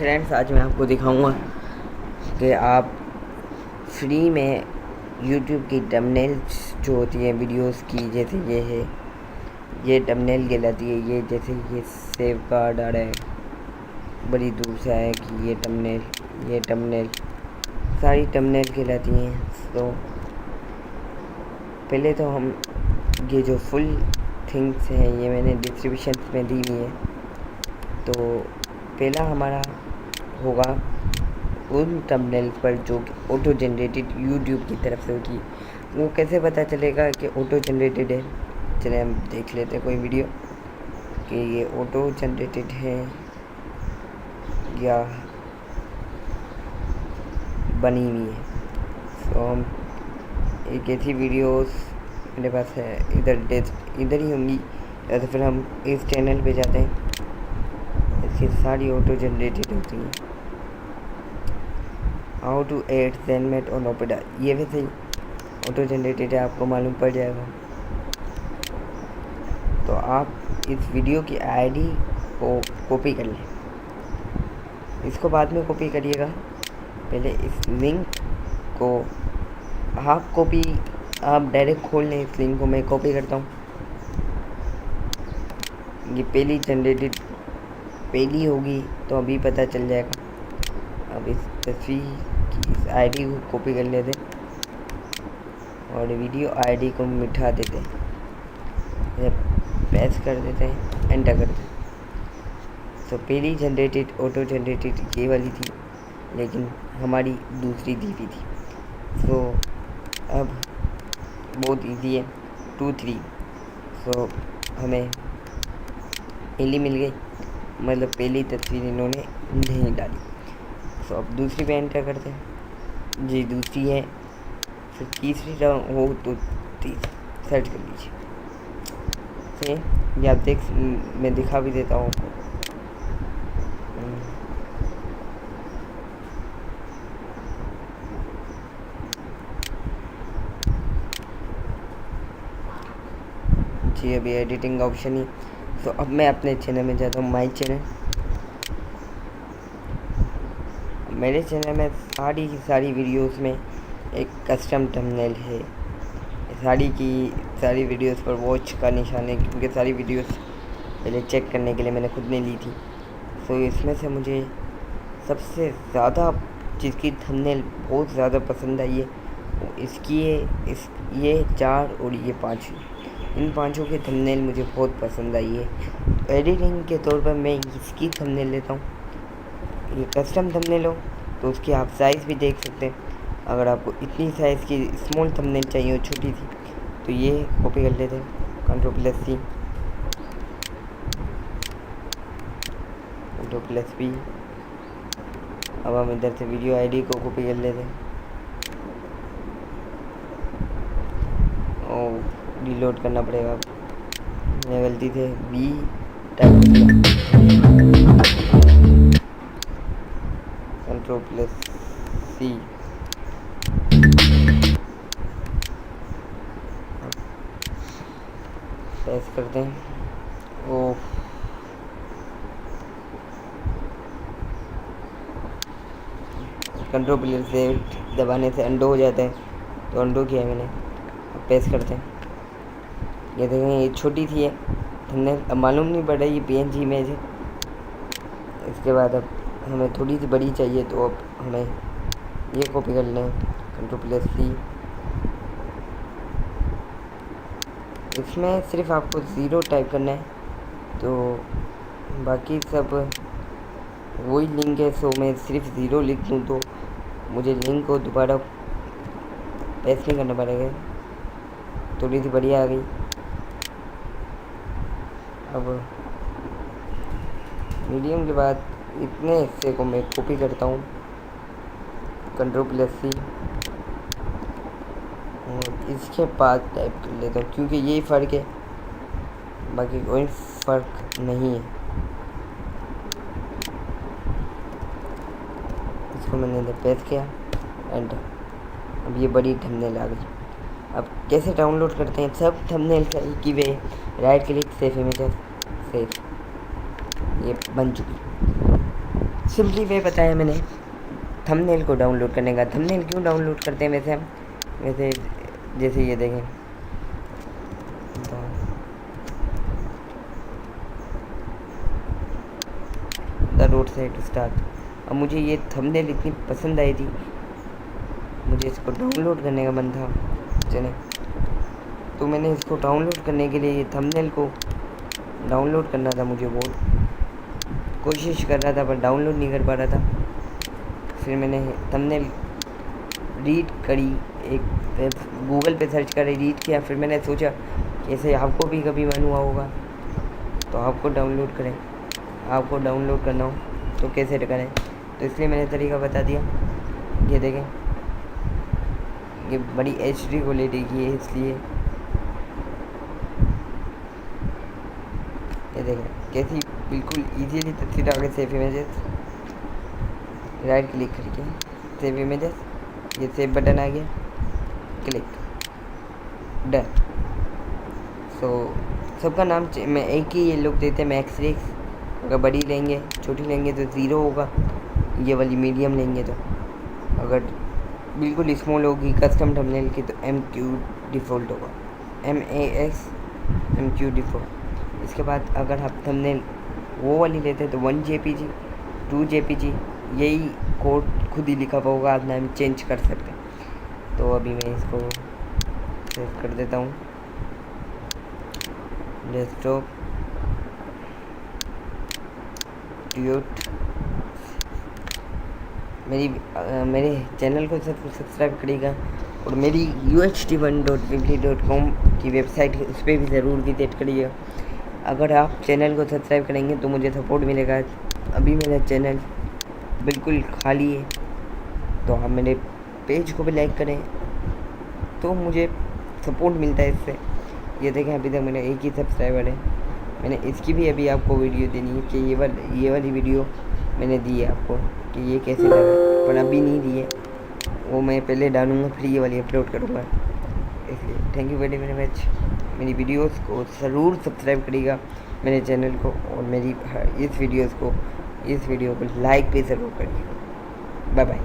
Friends, आज मैं आपको दिखाऊंगा कि आप फ्री में यूट्यूब की थंबनेल्स जो होती हैं वीडियोस की, जैसे ये है, ये थंबनेल कहलाती है। ये जैसे ये सेव कार्ड आ रहा है, बड़ी दूर से आया कि ये थंबनेल सारी थंबनेल कहलाती हैं। तो पहले तो हम ये जो फुल थिंग्स हैं ये मैंने डिस्क्रिप्शन में दी हुई है। तो पहला हमारा होगा उन थंबनेल्स पर जो कि ऑटो जनरेटेड यूट्यूब की तरफ से होती है। वो कैसे पता चलेगा कि ऑटो जनरेटेड है? चलिए हम देख लेते हैं कोई वीडियो कि ये ऑटो जनरेटेड है या बनी हुई है। तो हम एक ऐसी वीडियोस मेरे पास है, इधर ही होंगी, या तो फिर हम इस चैनल पे जाते हैं। इसकी सारी ऑटो जनरेटेड होती हैं। हाउ टू एड ज़ेनमेट और नोपेडा, ये वैसे ही ऑटो जनरेटेड है, आपको मालूम पड़ जाएगा। तो आप इस वीडियो की आईडी को कॉपी कर लें, इसको बाद में कॉपी करिएगा। पहले इस लिंक को आप डायरेक्ट खोल लें। इस लिंक को मैं कॉपी करता हूँ। ये पहली होगी तो अभी पता चल जाएगा। अब इस तस्वीर की इस आईडी को कॉपी कर लेते और वीडियो आईडी को मिटा देते हैं, प्रेस कर देते हैं, एंटर कर देते हैं। तो पहली जनरेटेड ऑटो जनरेटेड ये वाली थी, लेकिन हमारी दूसरी दी हुई थी। तो अब बहुत इजी है, 2 3। तो हमें पहली मिल गई, मतलब पहली तस्वीर इन्होंने नहीं डाली। तो अब दूसरी पे एंटर करते हैं जी, दूसरी है। फिर तीसरी हो तो सर्च कर लीजिए। ये आप मैं दिखा भी देता हूँ आपको। जी, अभी एडिटिंग का ऑप्शन ही। तो अब मैं अपने चैनल में जाता हूँ, माई चैनल। मेरे चैनल में सारी की सारी वीडियोस में एक कस्टम थंबनेल है। सारी वीडियोस पर वॉच का निशान है, क्योंकि सारी वीडियोस पहले चेक करने के लिए मैंने खुद ने ली थी। तो इसमें से मुझे सबसे ज़्यादा जिसकी थंबनेल बहुत ज़्यादा पसंद आई है ये 4 और ये 5, इन 5 की थंबनेल मुझे बहुत पसंद आई है। तो एडिटिंग के तौर पर मैं इसकी थंबनेल लेता हूँ। ये कस्टम थंबनेल हो तो उसकी आप साइज़ भी देख सकते हैं। अगर आपको इतनी साइज़ की स्मॉल थंबनेल चाहिए हो, छोटी सी, तो ये कॉपी कर लेते हैं, Ctrl+C, Ctrl+V। अब हम इधर से वीडियो आईडी को कॉपी कर लेते हैं और रिलोड करना पड़ेगा। मैं गलती से B टाइप Ctrl+C। प्रेस करते हैं। ओ Ctrl+Z दबाने से अंडो हो जाते हैं, तो अंडो किया है मैंने। अब प्रेस करते हैं। ये देखें, ये छोटी सी है थंबनेल, अब मालूम नहीं पड़ रहा ये PNG इमेज है। इसके बाद अब हमें थोड़ी सी बड़ी चाहिए, तो अब हमें ये कॉपी कर लें, Ctrl+C। इसमें सिर्फ आपको 0 टाइप करना है, तो बाकी सब वही लिंक है। सो मैं सिर्फ 0 लिख दूँ तो मुझे लिंक को दोबारा पेस्ट नहीं करना पड़ेगा। थोड़ी सी बढ़िया आ गई। अब मीडियम के बाद इतने हिस्से को मैं कॉपी करता हूँ, Ctrl+C, और इसके बाद टाइप कर लेता हूँ, क्योंकि यही फ़र्क है, बाकी कोई फ़र्क नहीं है। इसको मैंने इधर पेस्ट किया, एंड अब ये बड़ी थंबनेल आ गई। अब कैसे डाउनलोड करते हैं? सब थंबनेल का एक ही way, right click, save images, save, ये बन चुकी। सिंपली वे बताया मैंने थंबनेल को डाउनलोड करने का। थंबनेल क्यों डाउनलोड करते हैं वैसे हम, वैसे जैसे ये देखें, द रोड साइड स्टार्ट। अब मुझे ये थंबनेल इतनी पसंद आई थी, मुझे इसको डाउनलोड करने का मन था चले, तो मैंने इसको डाउनलोड करने के लिए ये थंबनेल को डाउनलोड करना था। मुझे बहुत कोशिश कर रहा था पर डाउनलोड नहीं कर पा रहा था। फिर मैंने थंबनेल रीड करी, एक गूगल पे सर्च कर रीड किया। फिर मैंने सोचा कि ऐसे आपको भी कभी मन हुआ होगा तो आपको डाउनलोड करें, आपको डाउनलोड करना हो तो कैसे करें, तो इसलिए मैंने तरीका बता दिया। ये देखें, ये बड़ी HD क्वालिटी की है, इसलिए ये देखें कैसी बिल्कुल इजीली तस्वीर आ गई। सेव इमेजेस, राइट क्लिक करके सेव इमेजेस, ये सेव बटन आ गया, क्लिक डन। सो सबका नाम मैं एक ही ये लोग देते हैं, मैक्स रिक्स। अगर बड़ी लेंगे, छोटी लेंगे तो 0 होगा, ये वाली मीडियम लेंगे तो। अगर बिल्कुल स्मॉल होगी कस्टम थंबनेल की तो MQ डिफ़ॉल्ट होगा, MAX MQ डिफ़ॉल्ट। इसके बाद अगर आप थंबनेल वो वाली लेते हैं तो 1 JPG 2 JPG, यही कोड खुद ही लिखा हुआ होगा, आप नाम चेंज कर सकते हैं। तो अभी मैं इसको सेव कर देता हूँ डेस्कटॉप ट्यूट। मेरे चैनल को सब्सक्राइब करिएगा और मेरी UHD1.weebly.com की वेबसाइट है, उस पर भी ज़रूर विजिट करिएगा। अगर आप चैनल को सब्सक्राइब करेंगे तो मुझे सपोर्ट मिलेगा। अभी मेरा चैनल बिल्कुल खाली है, तो आप मेरे पेज को भी लाइक करें तो मुझे सपोर्ट मिलता है इससे। ये देखें अभी तक मेरा एक ही सब्सक्राइबर है। मैंने इसकी भी अभी आपको वीडियो देनी है कि ये वाली वीडियो मैंने दी है आपको कि ये कैसे लगा, पर अभी नहीं दी है, वो मैं पहले डालूँगा फिर ये वाली अपलोड करूँगा। इसलिए thank you very very much. मेरी वीडियोस को ज़रूर सब्सक्राइब करिएगा मेरे चैनल को, और मेरी इस वीडियो को लाइक भी ज़रूर करिएगा। Bye bye.